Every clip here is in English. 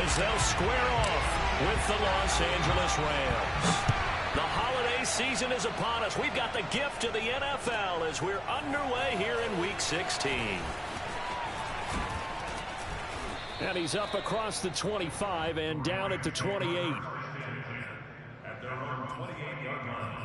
as they'll square off with the Los Angeles Rams. The holiday season is upon us. We've got the gift of the NFL as we're underway here in Week 16. And he's up across the 25 and down at the 28. At their own 28-yard line.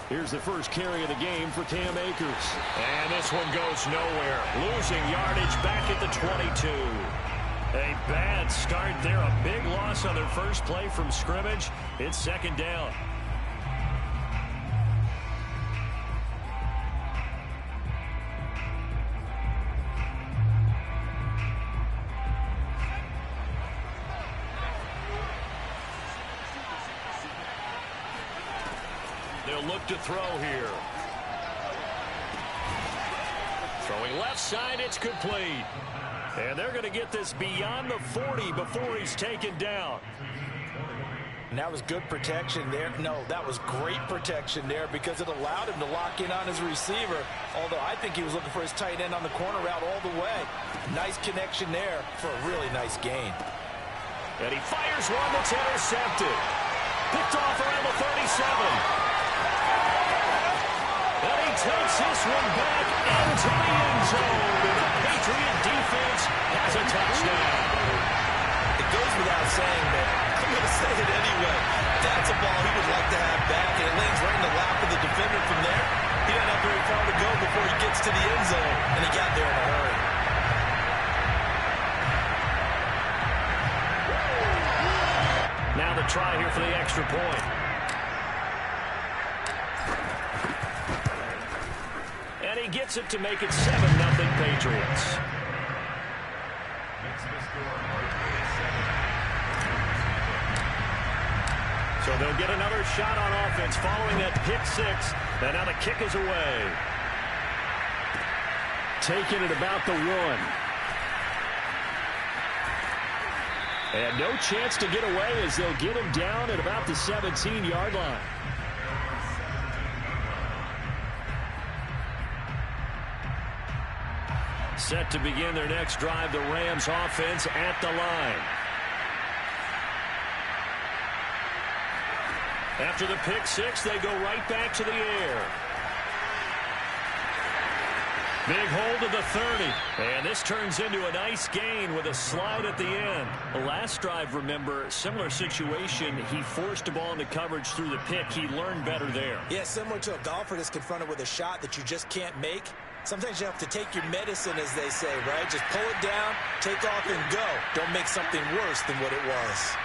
Here's the first carry of the game for Cam Akers. And this one goes nowhere. Losing yardage back at the 22. A bad start there. A big loss on their first play from scrimmage. It's second down. They'll look to throw here. Throwing left side, it's complete. And they're going to get this beyond the 40 before he's taken down. And that was good protection there. No, that was great protection there because it allowed him to lock in on his receiver. Although I think he was looking for his tight end on the corner route all the way. Nice connection there for a really nice gain. And he fires one that's intercepted. Picked off around the 37. And he takes this one back into the end zone. And the Patriot defense has a touchdown. It goes without saying, but I'm going to say it anyway. That's a ball he would like to have back, and it lands right in the lap of the defender from there. He doesn't have very far to go before he gets to the end zone, and he got there in a hurry. Now the try here for the extra point. And he gets it to make it 7-0 Patriots. So they'll get another shot on offense following that pick six. And now the kick is away. Taking it about the 1. And no chance to get away as they'll get him down at about the 17-yard line. Set to begin their next drive, the Rams offense at the line. After the pick six, they go right back to the air. Big hold of the 30. And this turns into a nice gain with a slide at the end. The last drive, remember, similar situation. He forced a ball into coverage through the pick. He learned better there. Yeah, similar to a golfer that's confronted with a shot that you just can't make. Sometimes you have to take your medicine, as they say, right? Just pull it down, take off, and go. Don't make something worse than what it was.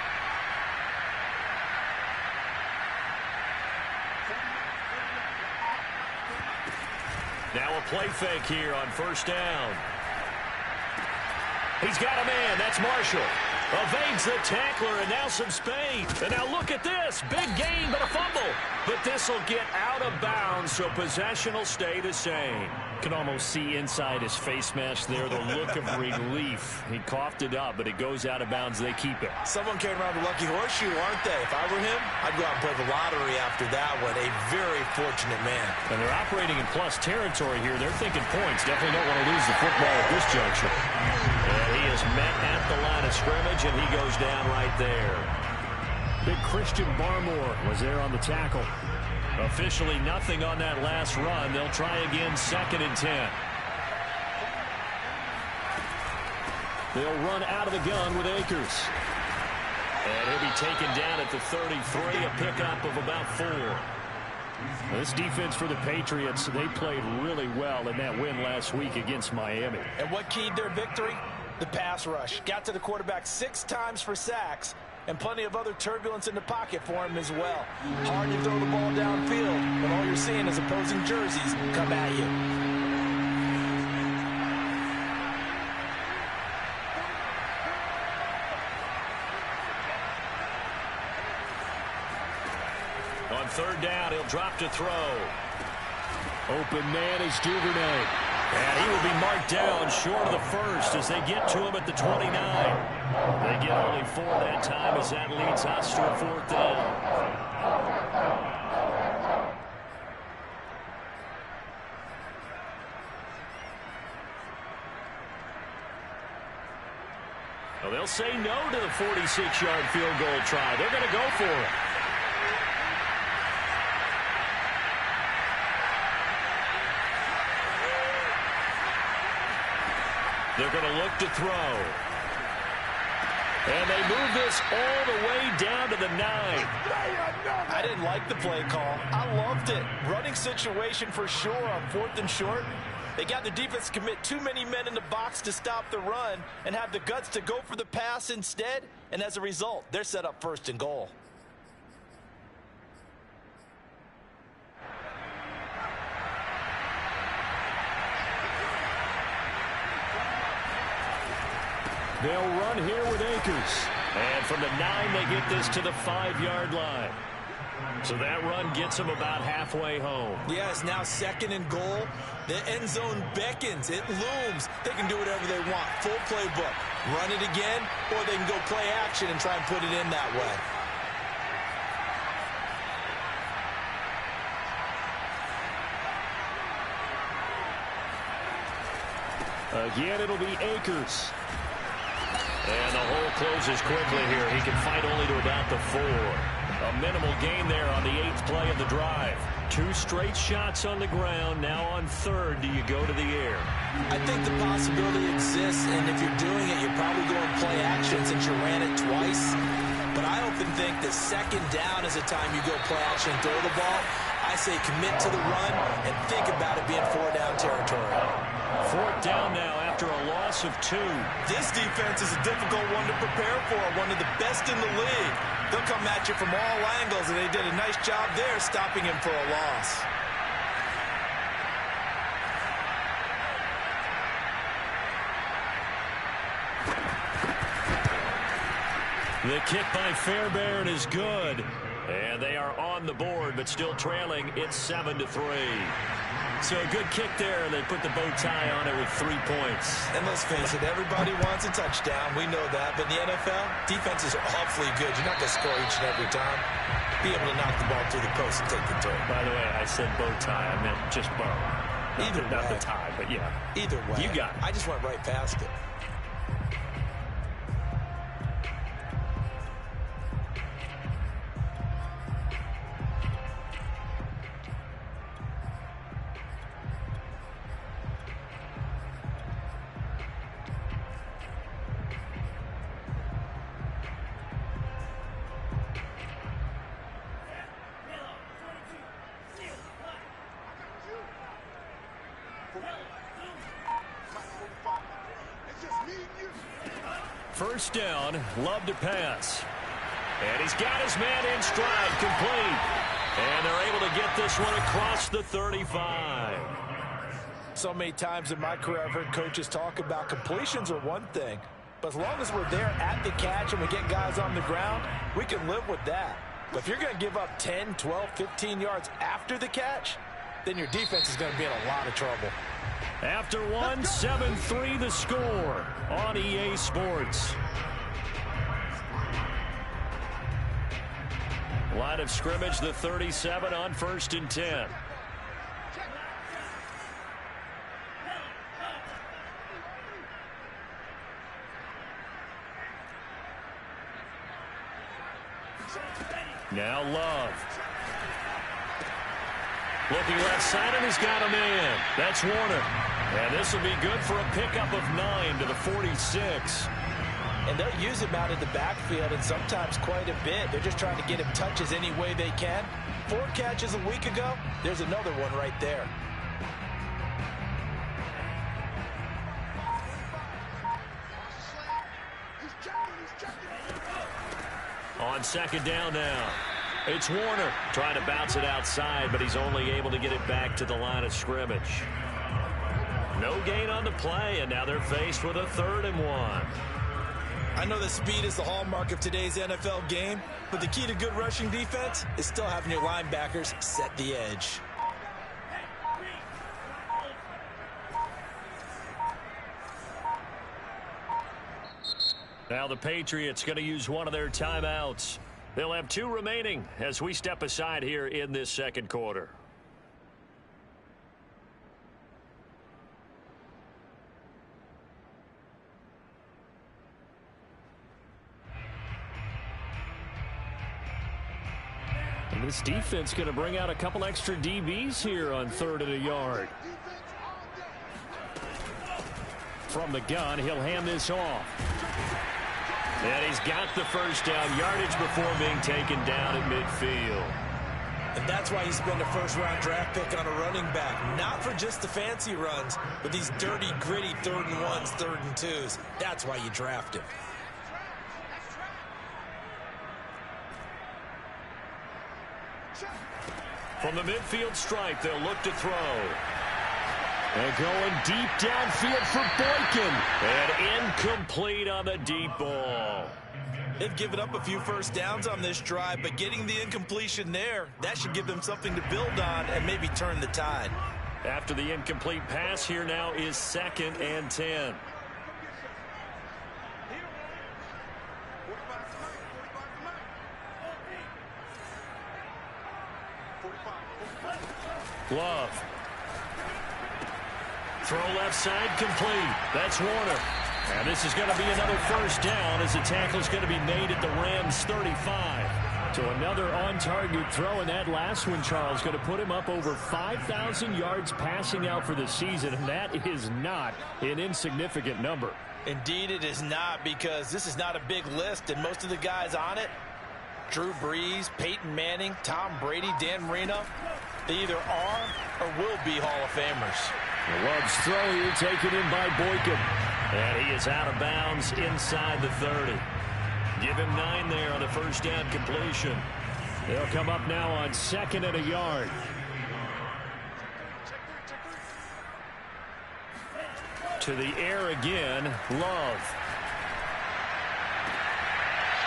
Now a play fake here on first down. He's got a man. That's Marshall. Evades the tackler, and now some speed. And now look at this. Big gain, but a fumble. But this will get out of bounds, so possession will stay the same. Can almost see inside his face mask there the look of relief. He coughed it up, but it goes out of bounds. They keep it. Someone came around the lucky horseshoe, aren't they? If I were him, I'd go out and play the lottery after that one. A very fortunate man. And they're operating in plus territory here. They're thinking points. Definitely don't want to lose the football at this juncture. And he is met at the line of scrimmage, and he goes down right there. Big Christian Barmore was there on the tackle. Officially nothing on that last run. They'll try again, 2nd and 10. They'll run out of the gun with Akers. And he'll be taken down at the 33, a pickup of about 4. This defense for the Patriots, they played really well in that win last week against Miami. And what keyed their victory? The pass rush. Got to the quarterback 6 times for sacks. and plenty of other turbulence in the pocket for him as well. Hard to throw the ball downfield when all you're seeing is opposing jerseys come at you. On third down, he'll drop to throw. Open man is Duvernay. And he will be marked down short of the first as they get to him at the 29. They get only 4 that time as that leads us to a 4th down. Well, they'll say no to the 46-yard field goal try. They're going to go for it. They're going to look to throw. And they move this all the way down to the 9. I didn't like the play call. I loved it. Running situation for sure on 4th and short. They got the defense to commit too many men in the box to stop the run and have the guts to go for the pass instead. And as a result, they're set up 1st and goal. They'll run here with Akers. And from the 9, they get this to the 5-yard line. So that run gets them about halfway home. Yeah, it's now 2nd and goal. The end zone beckons. It looms. They can do whatever they want. Full playbook. Run it again, or they can go play action and try and put it in that way. Again, it'll be Akers. And the hole closes quickly here. He can fight only to about the 4. A minimal gain there on the 8th play of the drive. 2 straight shots on the ground. Now on 3rd, do you go to the air? I think the possibility exists, and if you're doing it, you're probably going play action since you ran it twice. But I often think that 2nd down is the time you go play action and throw the ball. I say commit to the run and think about it being 4-down territory. 4th down now after a loss of 2. This defense is a difficult one to prepare for, one of the best in the league. They'll come at you from all angles, and they did a nice job there stopping him for a loss. The kick by Fairbairn is good. And they are on the board, but still trailing. It's 7-3. So a good kick there, and they put the bow tie on it with 3 points. And let's face it, everybody wants a touchdown. We know that. But in the NFL, defenses are awfully good. You're not going to score each and every time. Be able to knock the ball through the post and take the turn. By the way, I said bow tie. I meant just bow. Not the tie, but yeah. Either way. You got it. I just went right past it. First down, Love to pass. And he's got his man in stride, complete. And they're able to get this one across the 35. So many times in my career I've heard coaches talk about completions are one thing, but as long as we're there at the catch and we get guys on the ground, we can live with that. But if you're going to give up 10, 12, 15 yards after the catch, then your defense is going to be in a lot of trouble. After one, 7-3 the score on EA Sports. Line of scrimmage, the 37 on 1st and 10. Now Love. Looking left side, and he's got a man. That's Warner. And this will be good for a pickup of 9 to the 46. And they'll use him out in the backfield, and sometimes quite a bit. They're just trying to get him touches any way they can. 4 catches a week ago. There's another one right there. On second down now. It's Warner trying to bounce it outside, but he's only able to get it back to the line of scrimmage. No gain on the play, and now they're faced with a 3rd and 1. I know that speed is the hallmark of today's NFL game, but the key to good rushing defense is still having your linebackers set the edge. Now the Patriots going to use one of their timeouts. They'll have 2 remaining as we step aside here in this second quarter. And this defense going to bring out a couple extra DBs here on 3rd and a yard. From the gun, he'll hand this off. And he's got the first down yardage before being taken down at midfield. And that's why you spend a first-round draft pick on a running back. Not for just the fancy runs, but these dirty, gritty 3rd and 1s, 3rd and 2s. That's why you draft him. From the midfield stripe, they'll look to throw. And going deep downfield for Boykin. And incomplete on the deep ball. They've given up a few first downs on this drive, but getting the incompletion there, that should give them something to build on and maybe turn the tide. After the incomplete pass, here now is 2nd and 10. Love. Throw left side complete. That's Warner. And this is going to be another first down as the tackle's going to be made at the Rams 35. So another on-target throw, and that last one, Charles, going to put him up over 5,000 yards passing out for the season, and that is not an insignificant number. Indeed it is not, because this is not a big list, and most of the guys on it, Drew Brees, Peyton Manning, Tom Brady, Dan Marino, they either are or will be Hall of Famers. Love's throw here taken in by Boykin. And he is out of bounds inside the 30. Give him 9 there on the first down completion. They'll come up now on 2nd and a yard. To the air again, Love.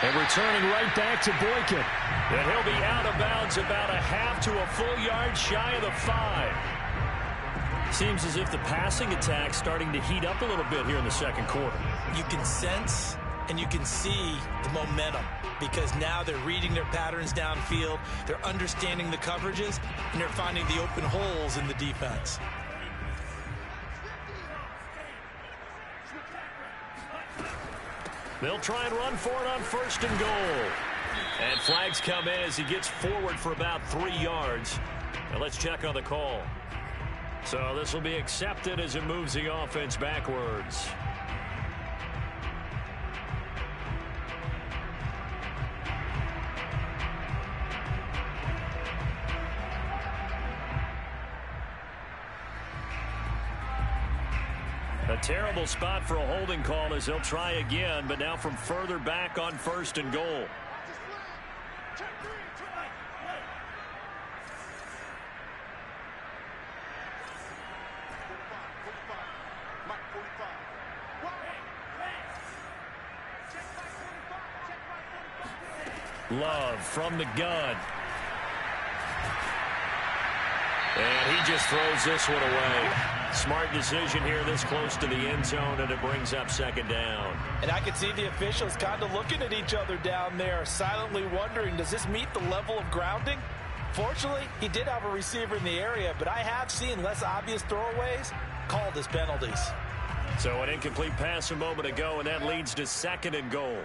And returning right back to Boykin. And he'll be out of bounds about a half to a full yard shy of the 5. Seems as if the passing attack's starting to heat up a little bit here in the second quarter. You can sense and you can see the momentum, because now they're reading their patterns downfield, they're understanding the coverages, and they're finding the open holes in the defense. They'll try and run for it on 1st and goal. And flags come in as he gets forward for about 3 yards. And let's check on the call. So this will be accepted as it moves the offense backwards. A terrible spot for a holding call as they'll try again, but now from further back on 1st and goal. Love from the gun. And he just throws this one away. Smart decision here this close to the end zone, and it brings up 2nd down. And I could see the officials kind of looking at each other down there, silently wondering, does this meet the level of grounding? Fortunately, he did have a receiver in the area, but I have seen less obvious throwaways called as penalties. So an incomplete pass a moment ago, and that leads to 2nd and goal.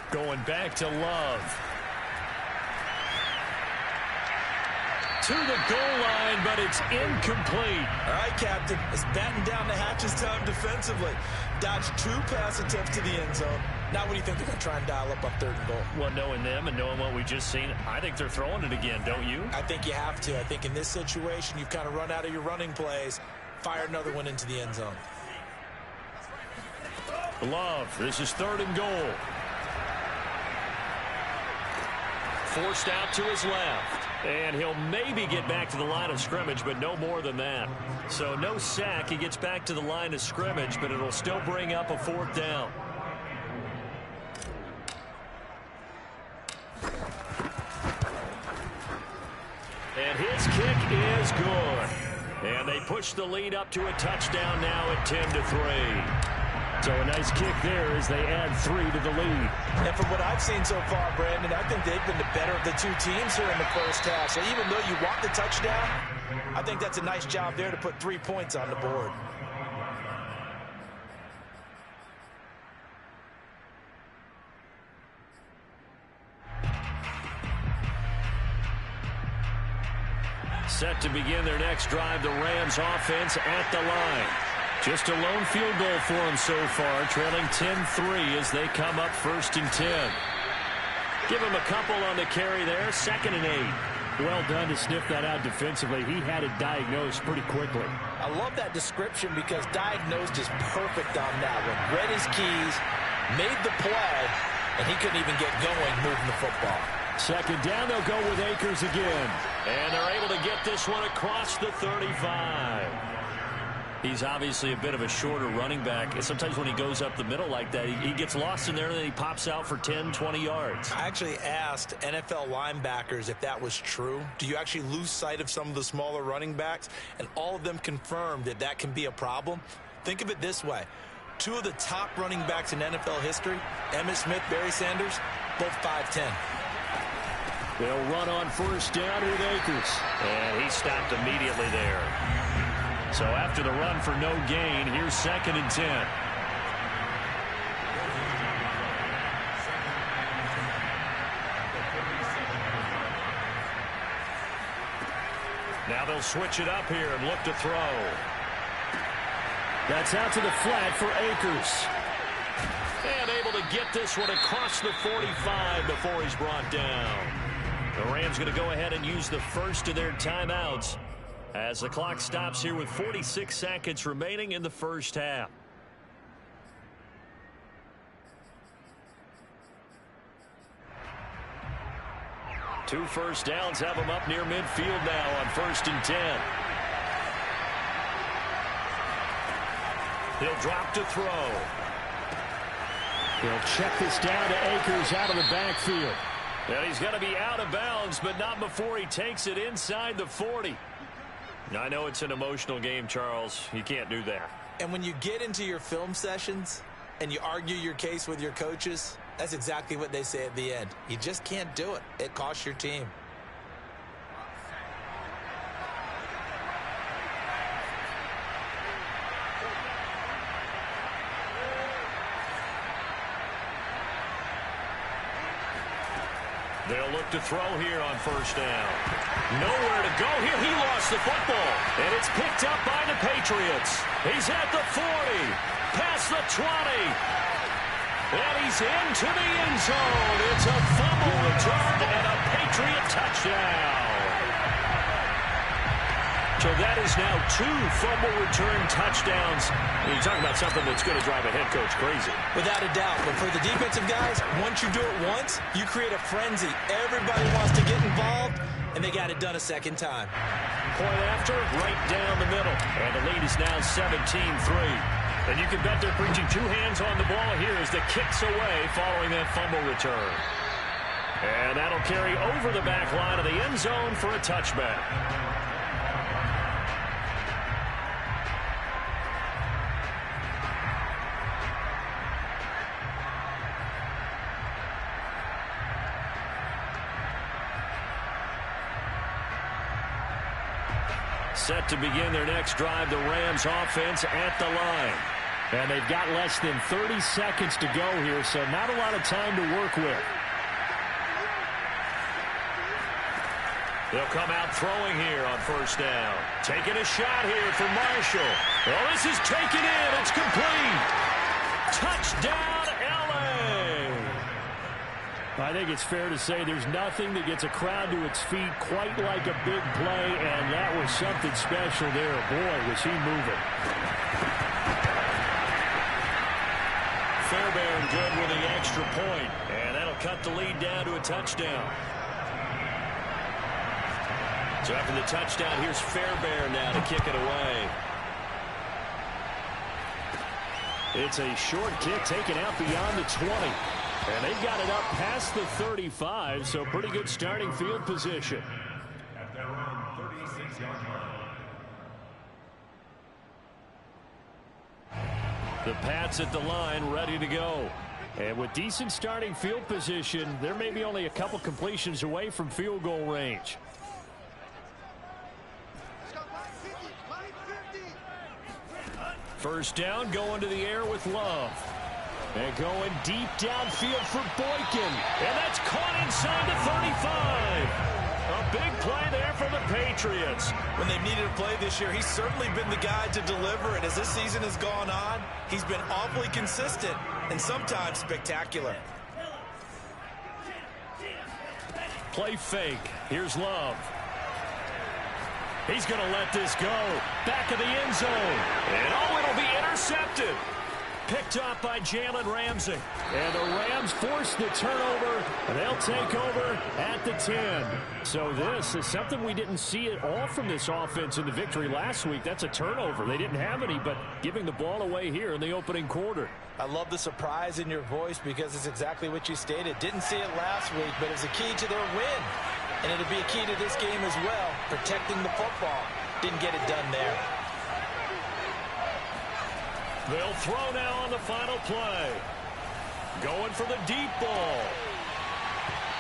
Going back to Love. To the goal line, but it's incomplete. All right, Captain. It's batten down the hatches time defensively. Dodged 2 pass attempts to the end zone. Now what do you think they're going to try and dial up on 3rd and goal? Well, knowing them and knowing what we just seen, I think they're throwing it again, don't you? I think you have to. I think in this situation, you've kind of run out of your running plays. fire another one into the end zone. Love, this is 3rd and goal. Forced out to his left. And he'll maybe get back to the line of scrimmage, but no more than that. So no sack. He gets back to the line of scrimmage, but it'll still bring up a 4th down. And his kick is good. And they push the lead up to a touchdown now at 10-3. So a nice kick there as they add 3 to the lead. And from what I've seen so far, Brandon, I think they've been the better of the two teams here in the first half. So even though you want the touchdown, I think that's a nice job there to put 3 points on the board. Set to begin their next drive, the Rams offense at the line. Just a lone field goal for them so far, trailing 10-3 as they come up 1st and 10. Give him a couple on the carry there, 2nd and 8. Well done to sniff that out defensively. He had it diagnosed pretty quickly. I love that description because diagnosed is perfect on that one. Read his keys, made the play, and he couldn't even get going moving the football. 2nd down, they'll go with Akers again. And they're able to get this one across the 35. He's obviously a bit of a shorter running back. And sometimes when he goes up the middle like that, he gets lost in there and then he pops out for 10, 20 yards. I actually asked NFL linebackers if that was true. Do you actually lose sight of some of the smaller running backs? And all of them confirmed that that can be a problem. Think of it this way. 2 of the top running backs in NFL history, Emmitt Smith, Barry Sanders, both 5'10". They'll run on 1st down with Akers. And he stopped immediately there. So after the run for no gain, here's 2nd and 10. Now they'll switch it up here and look to throw. That's out to the flat for Akers. And able to get this one across the 45 before he's brought down. The Rams going to go ahead and use the first of their timeouts as the clock stops here with 46 seconds remaining in the first half. Two first downs have them up near midfield now on 1st and 10. He'll drop to throw. They'll check this down to Akers out of the backfield. And he's going to be out of bounds, but not before he takes it inside the 40. I know it's an emotional game, Charles. You can't do that. And when you get into your film sessions and you argue your case with your coaches, that's exactly what they say at the end. You just can't do it. It costs your team. They'll look to throw here on 1st down. Nowhere to go here. He lost the football. And it's picked up by the Patriots. He's at the 40. Past the 20. And he's into the end zone. It's a fumble return and a Patriot touchdown. So that is now 2 fumble return touchdowns. You're talking about something that's going to drive a head coach crazy. Without a doubt. But for the defensive guys, once you do it once, you create a frenzy. Everybody wants to get involved, and they got it done a 2nd time. Point after, right down the middle. And the lead is now 17-3. And you can bet they're preaching 2 hands on the ball here as the kick's away following that fumble return. And that'll carry over the back line of the end zone for a touchback. Set to begin their next drive, the Rams offense at the line. And they've got less than 30 seconds to go here, so not a lot of time to work with. They'll come out throwing here on 1st down. Taking a shot here for Marshall. Oh, this is taken in. It's complete. Touchdown, L.A. I think it's fair to say there's nothing that gets a crowd to its feet quite like a big play, and that was something special there. Boy, was he moving. Fairbairn good with the extra point, and that'll cut the lead down to a touchdown. So after the touchdown, here's Fairbairn now to kick it away. It's a short kick taken out beyond the 20. And they've got it up past the 35, so pretty good starting field position. At their own 36-yard line. The Pats at the line, ready to go. And with decent starting field position, they're maybe only a couple completions away from field goal range. First down, going to the air with Love. And going deep downfield for Boykin. And that's caught inside the 35. A big play there for the Patriots. When they've needed a play this year, he's certainly been the guy to deliver. And as this season has gone on, he's been awfully consistent and sometimes spectacular. Play fake. Here's Love. He's going to let this go. Back of the end zone. And oh, it'll be intercepted. Picked up by Jalen Ramsey. And the Rams force the turnover. And they'll take over at the 10. So this is something we didn't see at all from this offense in the victory last week. That's a turnover. They didn't have any, but giving the ball away here in the opening quarter. I love the surprise in your voice because it's exactly what you stated. Didn't see it last week, but it's a key to their win. And it'll be a key to this game as well, protecting the football. Didn't get it done there. They'll throw now on the final play. Going for the deep ball.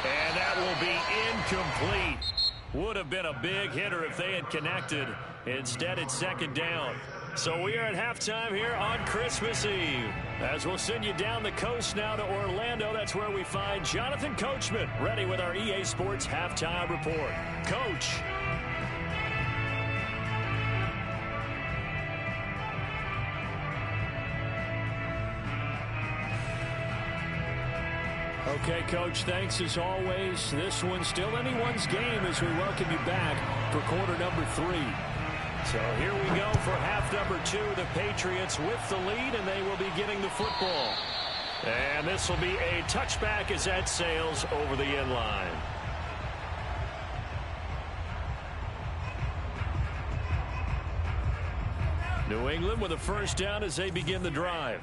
And that will be incomplete. Would have been a big hitter if they had connected. Instead, it's second down. So we are at halftime here on Christmas Eve. As we'll send you down the coast now to Orlando, that's where we find Jonathan Coachman, ready with our EA Sports Halftime Report. Coach. Okay, Coach, thanks as always. This one's still anyone's game as we welcome you back for quarter number 3. So here we go for half number 2. The Patriots with the lead, and they will be getting the football. And this will be a touchback as that sails over the end line. New England with a first down as they begin the drive.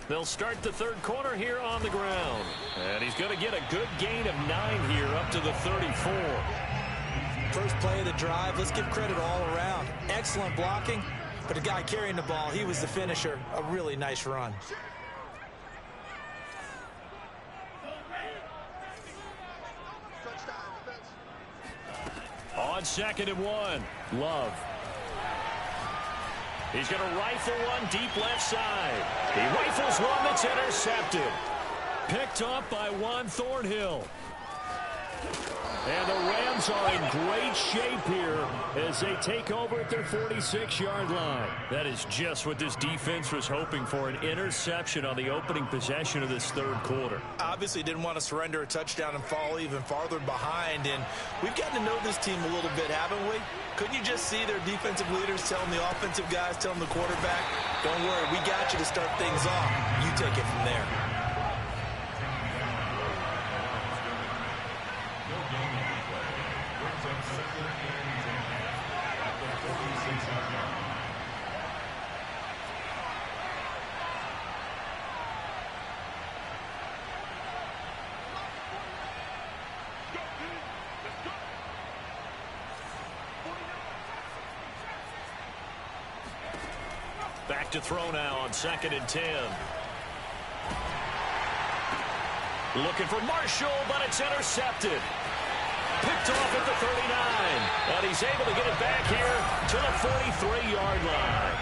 They'll start the third quarter here on the ground. And he's going to get a good gain of 9 here up to the 34. First play of the drive, let's give credit all around. Excellent blocking, but the guy carrying the ball, he was the finisher. A really nice run. On 2nd and 1, Love. He's going to rifle one deep left side. He rifles one that's intercepted. Picked up by Juan Thornhill. And the Rams are in great shape here as they take over at their 46-yard line. That is just what this defense was hoping for, an interception on the opening possession of this third quarter. Obviously didn't want to surrender a touchdown and fall even farther behind. And we've gotten to know this team a little bit, haven't we? Couldn't you just see their defensive leaders telling the offensive guys, telling the quarterback, don't worry, we got you to start things off. You take it from there. Back to throw now on 2nd and 10. Looking for Marshall, but it's intercepted. Picked off at the 39. And he's able to get it back here to the 43-yard line.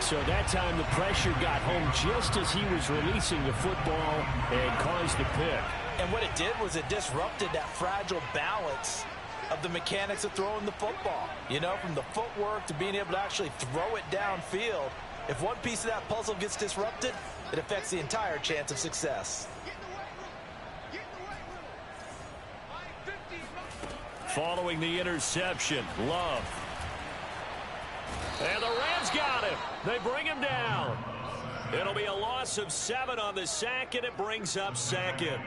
So that time the pressure got home just as he was releasing the football and caused the pick. And what it did was it disrupted that fragile balance of the mechanics of throwing the football. You know, from the footwork to being able to actually throw it downfield. If one piece of that puzzle gets disrupted, it affects the entire chance of success. Following the interception, Love. And the Rams got him. They bring him down. It'll be a loss of 7 on the sack, and it brings up second.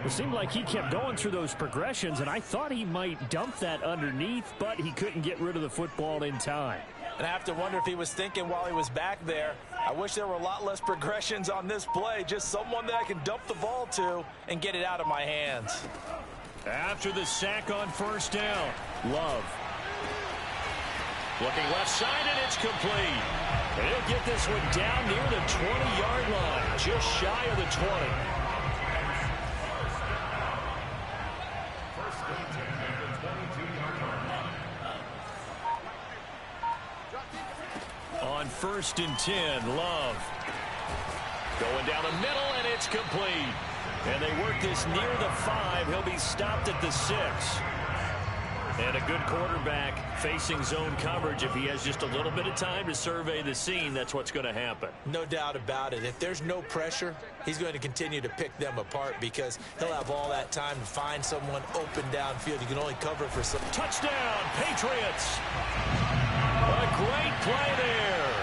It seemed like he kept going through those progressions, and I thought he might dump that underneath, but he couldn't get rid of the football in time. And I have to wonder if he was thinking while he was back there, I wish there were a lot less progressions on this play, just someone that I can dump the ball to and get it out of my hands. After the sack on first down, Love. Looking left side, and it's complete. And he'll get this one down near the 20-yard line, just shy of the 20. On 1st and 10, Love. Going down the middle, and it's complete. And they work this near the 5. He'll be stopped at the 6. And a good quarterback facing zone coverage. If he has just a little bit of time to survey the scene, that's what's going to happen. No doubt about it. If there's no pressure, he's going to continue to pick them apart because he'll have all that time to find someone open downfield. You can only cover for some. Touchdown, Patriots. A great play there.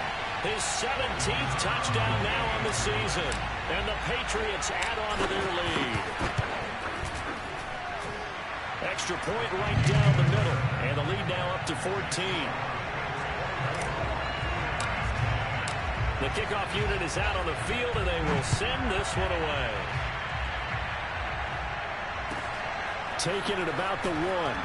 His 17th touchdown now on the season. And the Patriots add on to their lead. Extra point right down the middle. And the lead now up to 14. The kickoff unit is out on the field, and they will send this one away. Taking it about the 1.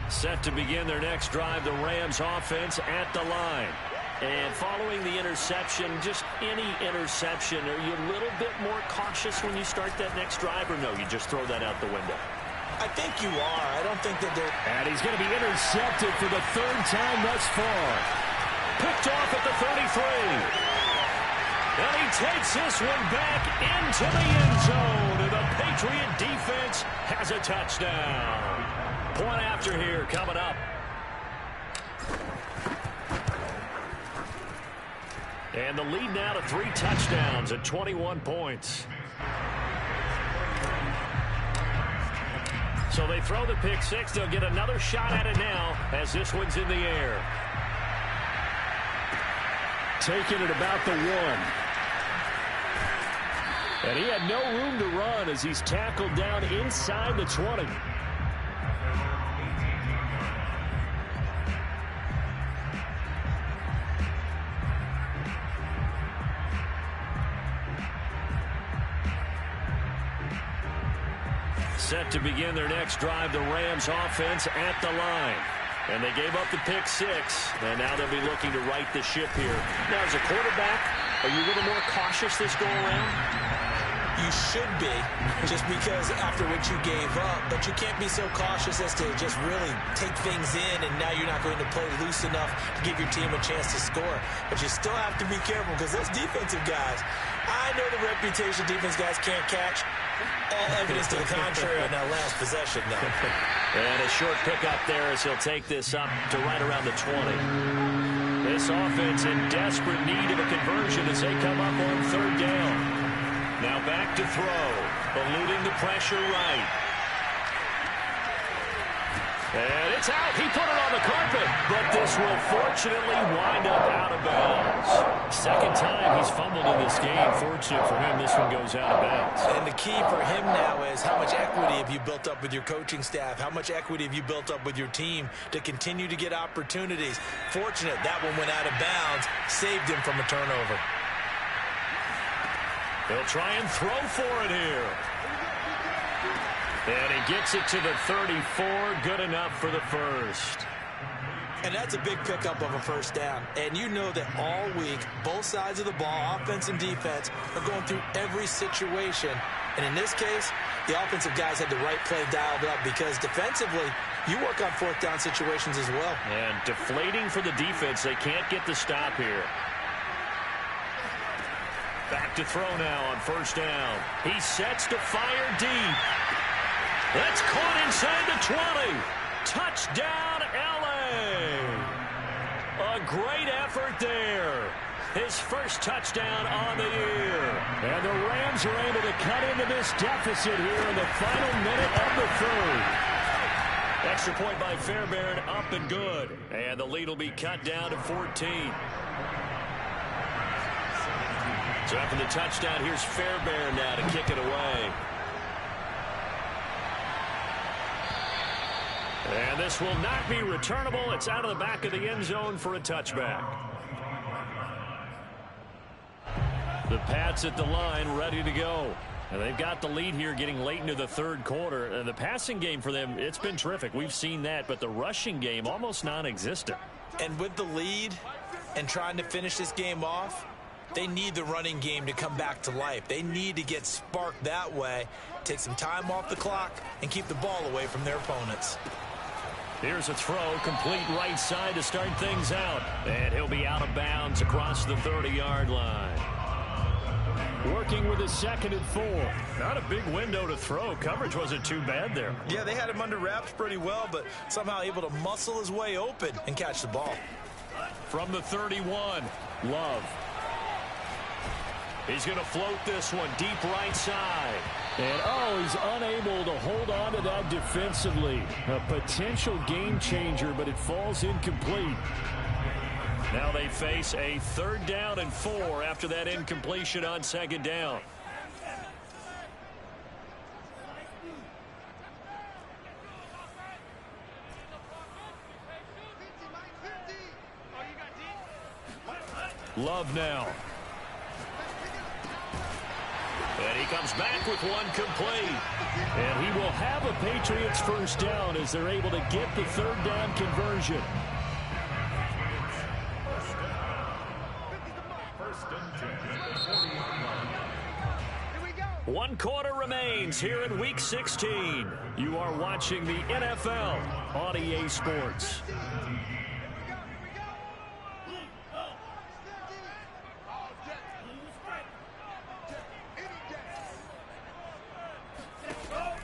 Set to begin their next drive, the Rams offense at the line. And following the interception, just any interception, are you a little bit more cautious when you start that next drive, or no, you just throw that out the window? I think you are. I don't think that they're... And he's going to be intercepted for the 3rd time thus far. Picked off at the 33. And he takes this one back into the end zone. And the Patriot defense has a touchdown. Point after here coming up. And the lead now to 3 touchdowns at 21 points. So they throw the pick 6. They'll get another shot at it now as this one's in the air. Taking it about the 1. And he had no room to run as he's tackled down inside the 20. Set to begin their next drive, the Rams offense at the line. And they gave up the pick 6, and now they'll be looking to right the ship here. Now, as a quarterback, are you a little more cautious this go-around? You should be, just because after what you gave up, but you can't be so cautious as to just really take things in, and now you're not going to play loose enough to give your team a chance to score. But you still have to be careful because those defensive guys, I know the reputation defense guys can't catch. All evidence to the contrary on that last possession, though. And a short pickup there as he'll take this up to right around the 20. This offense in desperate need of a conversion as they come up on 3rd down. Now back to throw, eluding the pressure right. And it's out. He put it on the carpet, but this will fortunately wind up out of bounds. 2nd time he's fumbled in this game. Fortunate for him, this one goes out of bounds. And the key for him now is how much equity have you built up with your coaching staff? How much equity have you built up with your team to continue to get opportunities? Fortunate that one went out of bounds, saved him from a turnover. They'll try and throw for it here. And he gets it to the 34. Good enough for the 1st. And that's a big pickup of a 1st down. And you know that all week, both sides of the ball, offense and defense, are going through every situation And in this case, the offensive guys had the right play dialed up because defensively, you work on fourth down situations as well. And deflating for the defense. They can't get the stop here. Back to throw now on first down. He sets to fire deep. That's caught inside the 20. Touchdown, L.A. A great effort there. His first touchdown on the year. And the Rams are able to cut into this deficit here in the final minute of the third. Extra point by Fairbairn, up and good. And the lead will be cut down to 14. So after the touchdown, here's Fairbairn now to kick it away. And this will not be returnable. It's out of the back of the end zone for a touchback. The Pats at the line, ready to go. And they've got the lead here getting late into the third quarter. And the passing game for them, it's been terrific. We've seen that, but the rushing game almost non-existent. And with the lead and trying to finish this game off, they need the running game to come back to life. They need to get sparked that way, take some time off the clock, and keep the ball away from their opponents. Here's a throw, complete right side to start things out. And he'll be out of bounds across the 30-yard line. Working with his 2nd and 4. Not a big window to throw. Coverage wasn't too bad there. Yeah, they had him under wraps pretty well, but somehow able to muscle his way open and catch the ball. From the 31, Love. He's going to float this one deep right side. And, he's unable to hold on to that defensively. A potential game changer, but it falls incomplete. Now they face a 3rd down and 4 after that incompletion on 2nd down. Love now. And he comes back with one complete. And he will have a Patriots first down as they're able to get the 3rd down conversion. One quarter remains here in Week 16. You are watching the NFL on EA Sports.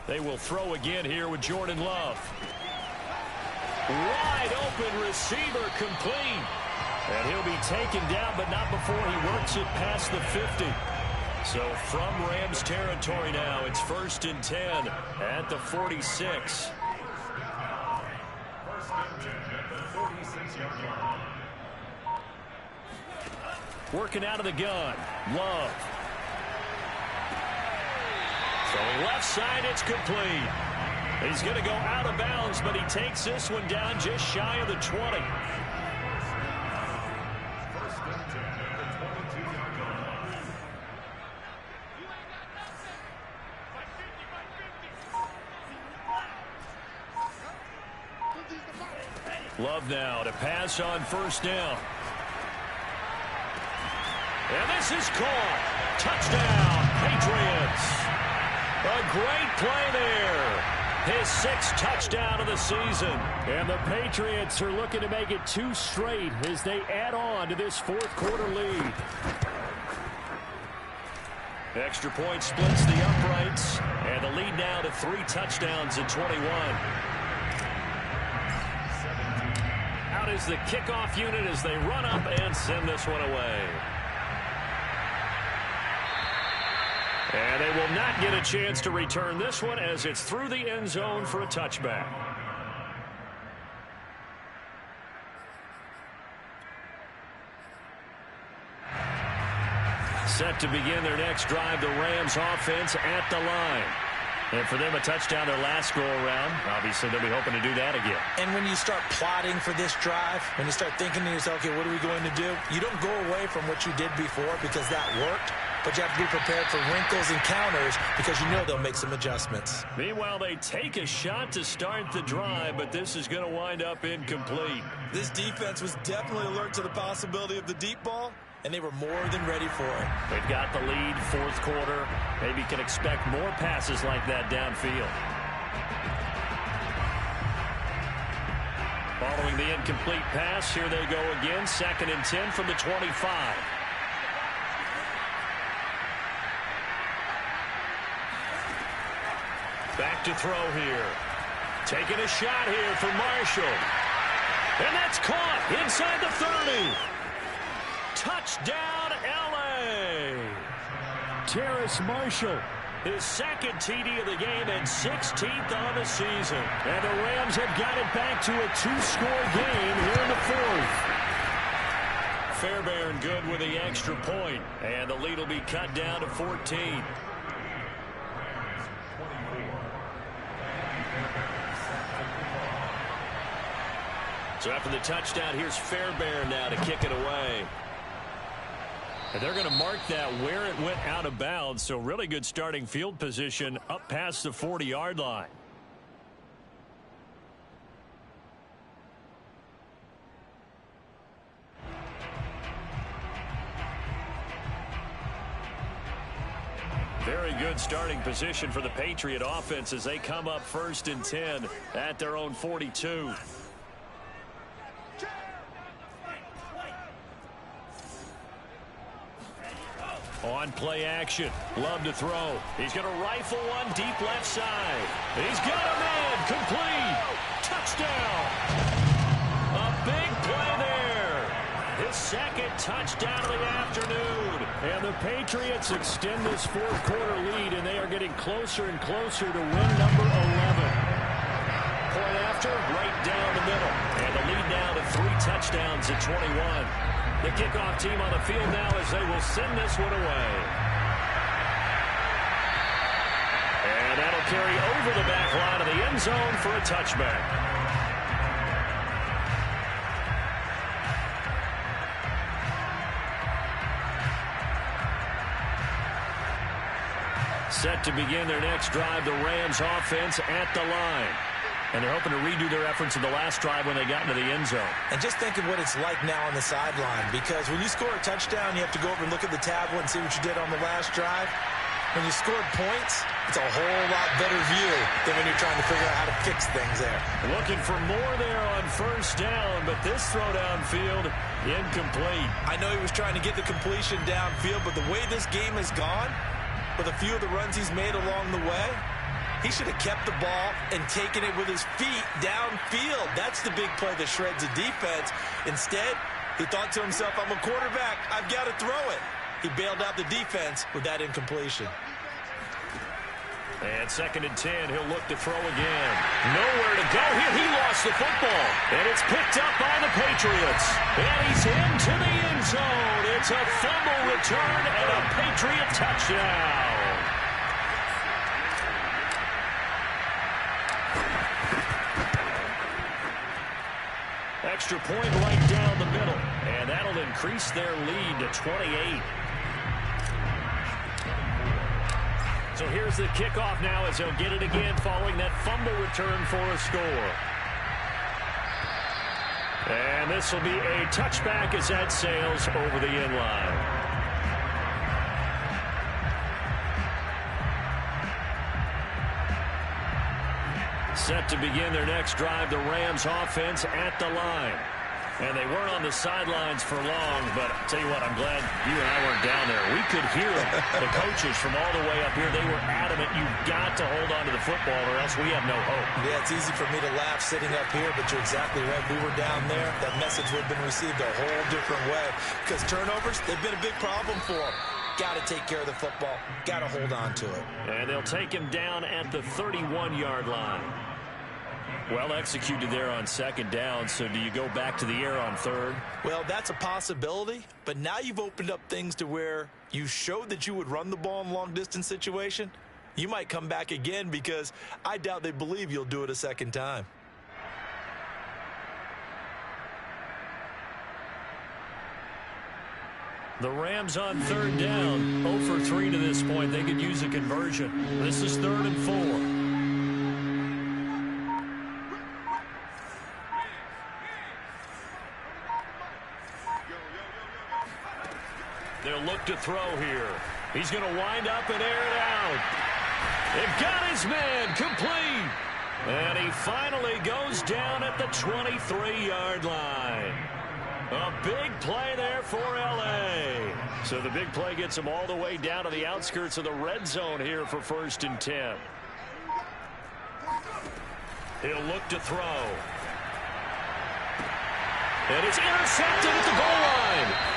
They will throw again here with Jordan Love. Wide open receiver complete. And he'll be taken down, but not before he works it past the 50. So from Rams territory now, it's 1st and 10 at the 46. Working out of the gun, Love. Throwing left side, it's complete. He's going to go out of bounds, but he takes this one down just shy of the 20. Love now to pass on 1st down. And this is caught. Touchdown, Patriots. A great play there. His 6th touchdown of the season. And the Patriots are looking to make it 2 straight as they add on to this 4th quarter lead. Extra point splits the uprights. And the lead now to 3 touchdowns at 21. Out is the kickoff unit as they run up and send this one away. And they will not get a chance to return this one as it's through the end zone for a touchback. Set to begin their next drive, the Rams offense at the line. And for them, a touchdown their last go-around. Obviously, they'll be hoping to do that again. And when you start plotting for this drive, when you start thinking to yourself, okay, what are we going to do? You don't go away from what you did before because that worked. But you have to be prepared for wrinkles and counters because you know they'll make some adjustments. Meanwhile, they take a shot to start the drive, but this is going to wind up incomplete. This defense was definitely alert to the possibility of the deep ball, and they were more than ready for it. They've got the lead, fourth quarter. Maybe can expect more passes like that downfield. Following the incomplete pass, here they go again, 2nd and 10 from the 25. Back to throw here. Taking a shot here for Marshall. And that's caught inside the 30. Touchdown, L.A. Terrace Marshall, his 2nd TD of the game and 16th on the season. And the Rams have got it back to a 2-score game here in the 4th. Fairbairn good with the extra point. And the lead will be cut down to 14. So after the touchdown, here's Fairbairn now to kick it away. And they're going to mark that where it went out of bounds. So really good starting field position up past the 40-yard line. Very good starting position for the Patriot offense as they come up 1st and 10 at their own 42. On play action. Love to throw. He's going to rifle one deep left side. He's got a man. Complete. Touchdown. A big play there. His 2nd touchdown of the afternoon. And the Patriots extend this 4th quarter lead, and they are getting closer and closer to win number 11. Point after, right down the middle. And the lead now to 3 touchdowns at 21. The kickoff team on the field now as they will send this one away. And that'll carry over the back line of the end zone for a touchback. Set to begin their next drive, the Rams offense at the line. And they're hoping to redo their efforts in the last drive when they got into the end zone. And just think of what it's like now on the sideline, because when you score a touchdown, you have to go over and look at the tablet and see what you did on the last drive. When you scored points, it's a whole lot better view than when you're trying to figure out how to fix things there. Looking for more there on 1st down, but this throw downfield, incomplete. I know he was trying to get the completion downfield, but the way this game has gone, with a few of the runs he's made along the way, he should have kept the ball and taken it with his feet downfield. That's the big play that shreds the defense. Instead, he thought to himself, I'm a quarterback. I've got to throw it. He bailed out the defense with that incompletion. And 2nd and 10, he'll look to throw again. Nowhere to go here. He lost the football. And it's picked up by the Patriots. And he's into the end zone. It's a fumble return and a Patriot touchdown. Extra point right down the middle. And that'll increase their lead to 28. So here's the kickoff now as they'll get it again following that fumble return for a score. And this will be a touchback as that sails over the end line. Set to begin their next drive, the Rams offense at the line. And they weren't on the sidelines for long, but I'll tell you what, I'm glad you and I weren't down there. We could hear them, the coaches from all the way up here. They were adamant, you've got to hold on to the football or else we have no hope. Yeah, it's easy for me to laugh sitting up here, but you're exactly right. We were down there. That message would have been received a whole different way. Because turnovers, they've been a big problem for them. Got to take care of the football. Got to hold on to it. And they'll take him down at the 31-yard line. Well executed there on 2nd down, so do you go back to the air on 3rd? Well, that's a possibility, but now you've opened up things to where you showed that you would run the ball in long-distance situation. You might come back again because I doubt they believe you'll do it a 2nd time. The Rams on 3rd down, 0 for 3 to this point. They could use a conversion. This is 3rd and 4. He'll look to throw here. He's going to wind up and air it out. It got his man complete. And he finally goes down at the 23-yard line. A big play there for L.A. So the big play gets him all the way down to the outskirts of the red zone here for 1st and 10. He'll look to throw. And it's intercepted at the goal line.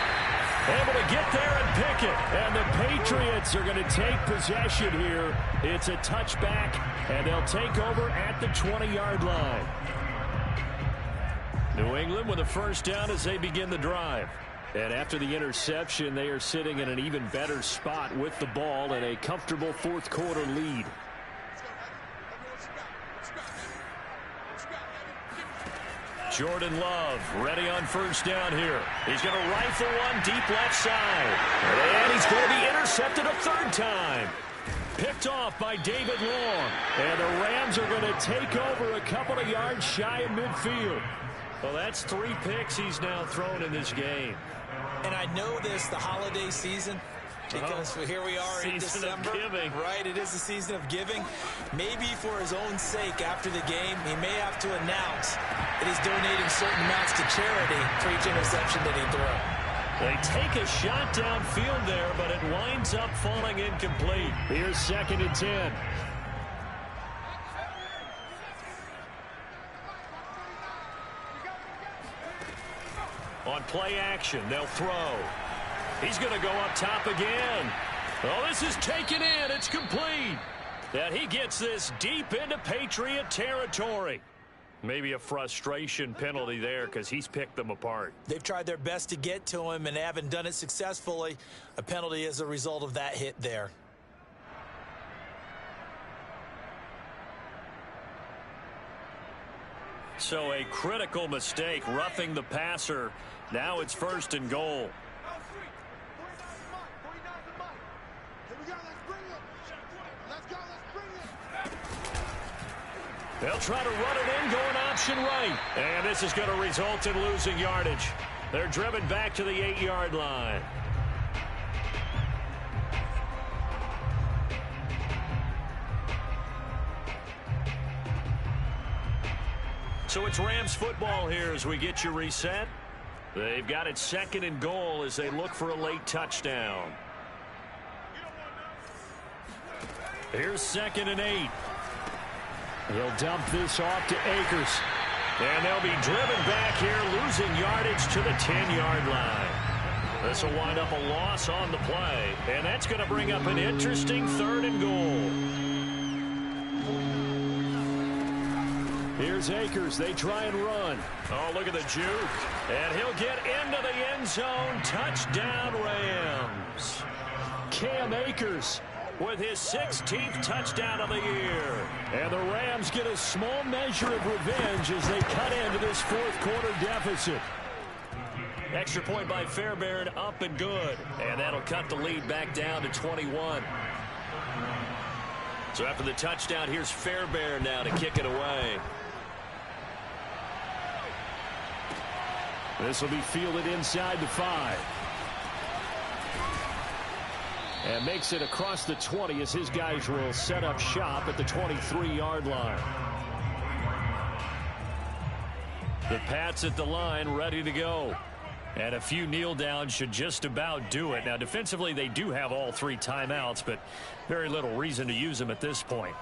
Able to get there and pick it. And the Patriots are going to take possession here. It's a touchback, and they'll take over at the 20-yard line. New England with a first down as they begin the drive. And after the interception, they are sitting in an even better spot with the ball and a comfortable fourth-quarter lead. Jordan Love ready on first down here. He's going to rifle one deep left side. And he's going to be intercepted a third time. Picked off by David Long. And the Rams are going to take over a couple of yards shy of midfield. Well, that's 3 picks he's now thrown in this game. And I know this, the holiday season, because here we are in December. Right, it is the season of giving. Maybe for his own sake after the game, he may have to announce that he's donating certain amounts to charity for each interception that he throws. They take a shot downfield there, but it winds up falling incomplete. Here's 2nd and 10. On play action, they'll throw. He's going to go up top again. Oh, this is taken in. It's complete. And he gets this deep into Patriot territory. Maybe a frustration penalty there because he's picked them apart. They've tried their best to get to him and haven't done it successfully. A penalty as a result of that hit there. So a critical mistake, roughing the passer. Now it's 1st and goal. They'll try to run it in, going option right. And this is going to result in losing yardage. They're driven back to the 8-yard line. So it's Rams football here as we get you reset. They've got it 2nd and goal as they look for a late touchdown. Here's 2nd and 8. He'll dump this off to Akers. And they'll be driven back here, losing yardage to the 10-yard line. This will wind up a loss on the play. And that's going to bring up an interesting 3rd and goal. Here's Akers. They try and run. Oh, look at the juke. And he'll get into the end zone. Touchdown, Rams. Cam Akers with his 16th touchdown of the year. And the Rams get a small measure of revenge as they cut into this fourth-quarter deficit. Extra point by Fairbairn, up and good. And that'll cut the lead back down to 21. So after the touchdown, here's Fairbairn now to kick it away. This will be fielded inside the 5. And makes it across the 20 as his guys will set up shop at the 23-yard line. The Pats at the line ready to go. And a few kneel downs should just about do it. Now defensively they do have all 3 timeouts, but very little reason to use them at this point.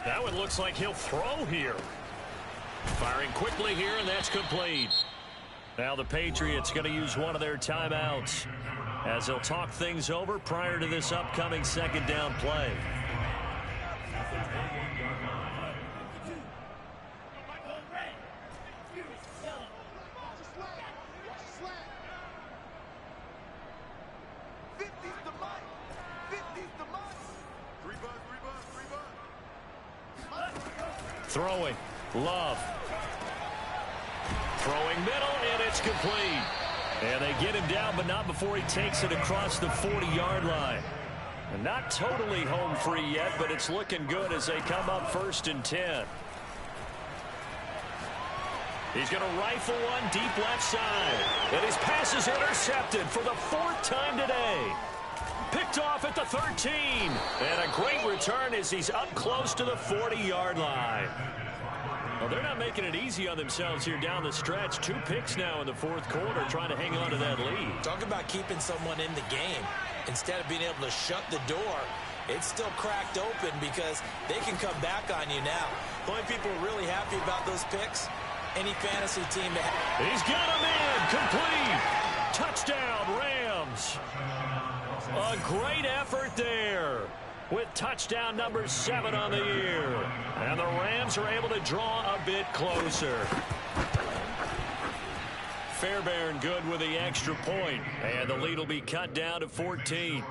That one looks like he'll throw here. Firing quickly here, and that's complete. Now the Patriots going to use one of their timeouts as they'll talk things over prior to this upcoming 2nd down play. Throwing. Love. Throwing middle, and it's complete. And they get him down, but not before he takes it across the 40-yard line. And not totally home free yet, but it's looking good as they come up 1st and 10. He's going to rifle one deep left side. And his pass is intercepted for the 4th time today. Picked off at the 13. And a great return as he's up close to the 40-yard line. Well, they're not making it easy on themselves here down the stretch. 2 picks now in the 4th quarter trying to hang on to that lead. Talk about keeping someone in the game. Instead of being able to shut the door, it's still cracked open because they can come back on you now. The only people really happy about those picks, any fantasy team that he's got him in. Complete. Touchdown, Rams. A great effort there with touchdown number 7 on the year. And the Rams are able to draw a bit closer. Fairbairn good with the extra point. And the lead will be cut down to 14.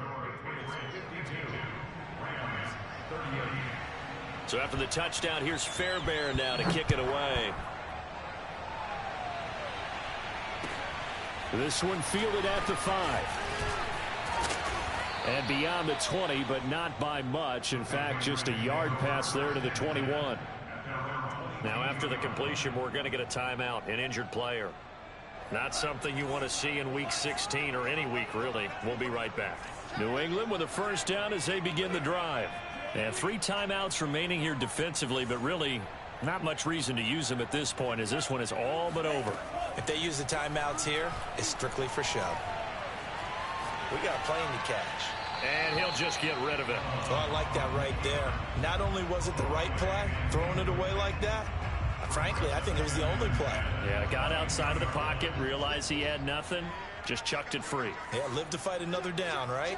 So after the touchdown, here's Fairbairn now to kick it away. This one fielded at the 5. And beyond the 20, but not by much. In fact, just a yard pass there to the 21. Now after the completion, we're going to get a timeout, an injured player. Not something you want to see in week 16 or any week, really. We'll be right back. New England with a first down as they begin the drive. And 3 timeouts remaining here defensively, but really not much reason to use them at this point as this one is all but over. if they use the timeouts here, it's strictly for show. We got a plane to catch. And he'll just get rid of it. Oh, I like that right there. Not only was it the right play, throwing it away like that, frankly, I think it was the only play. Yeah, got outside of the pocket, realized he had nothing, just chucked it free. Yeah, live to fight another down, right?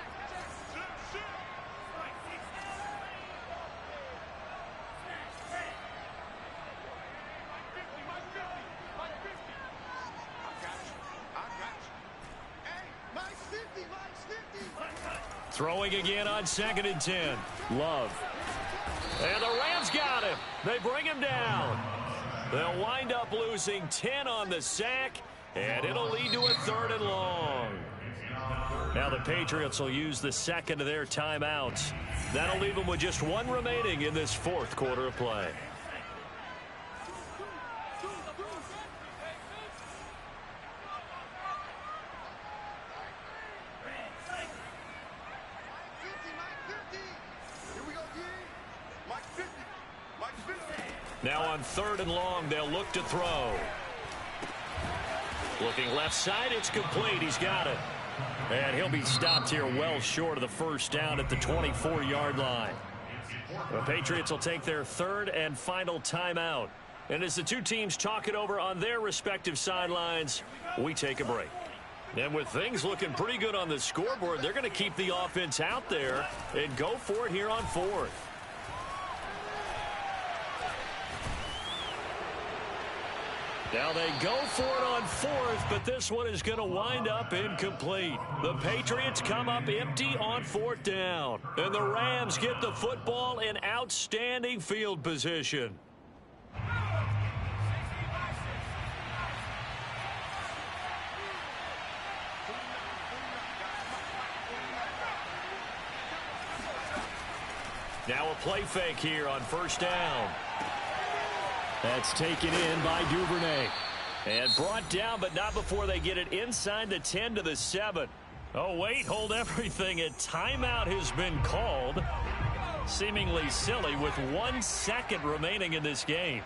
Throwing again on 2nd and 10. Love. And the Rams got him. They bring him down. They'll wind up losing 10 on the sack, and it'll lead to a 3rd and long. Now the Patriots will use the second of their timeouts. That'll leave them with just 1 remaining in this 4th quarter of play. Now on 3rd and long, they'll look to throw. Looking left side, it's complete. He's got it. And he'll be stopped here well short of the first down at the 24-yard line. The Patriots will take their 3rd and final timeout. And as the two teams talk it over on their respective sidelines, we take a break. And with things looking pretty good on the scoreboard, they're going to keep the offense out there and go for it here on 4th. Now they go for it on 4th, but this one is going to wind up incomplete. The Patriots come up empty on 4th down. And the Rams get the football in outstanding field position. Now a play fake here on 1st down. That's taken in by Duvernay. And brought down, but not before they get it inside the 10 to the 7. Oh, wait, hold everything. A timeout has been called. Seemingly silly with 1 second remaining in this game.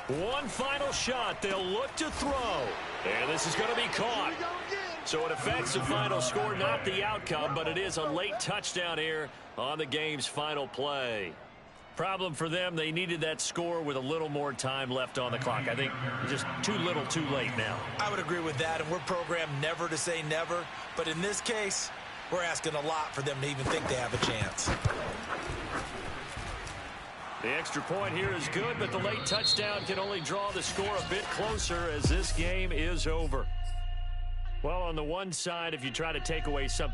One final shot. They'll look to throw. And this is going to be caught. So it affects the final score, not the outcome, but it is a late touchdown here on the game's final play. Problem for them, they needed that score with a little more time left on the clock. I think just too little too late now. I would agree with that, and we're programmed never to say never. But in this case, we're asking a lot for them to even think they have a chance. The extra point here is good, but the late touchdown can only draw the score a bit closer as this game is over. Well, on the one side, if you try to take away something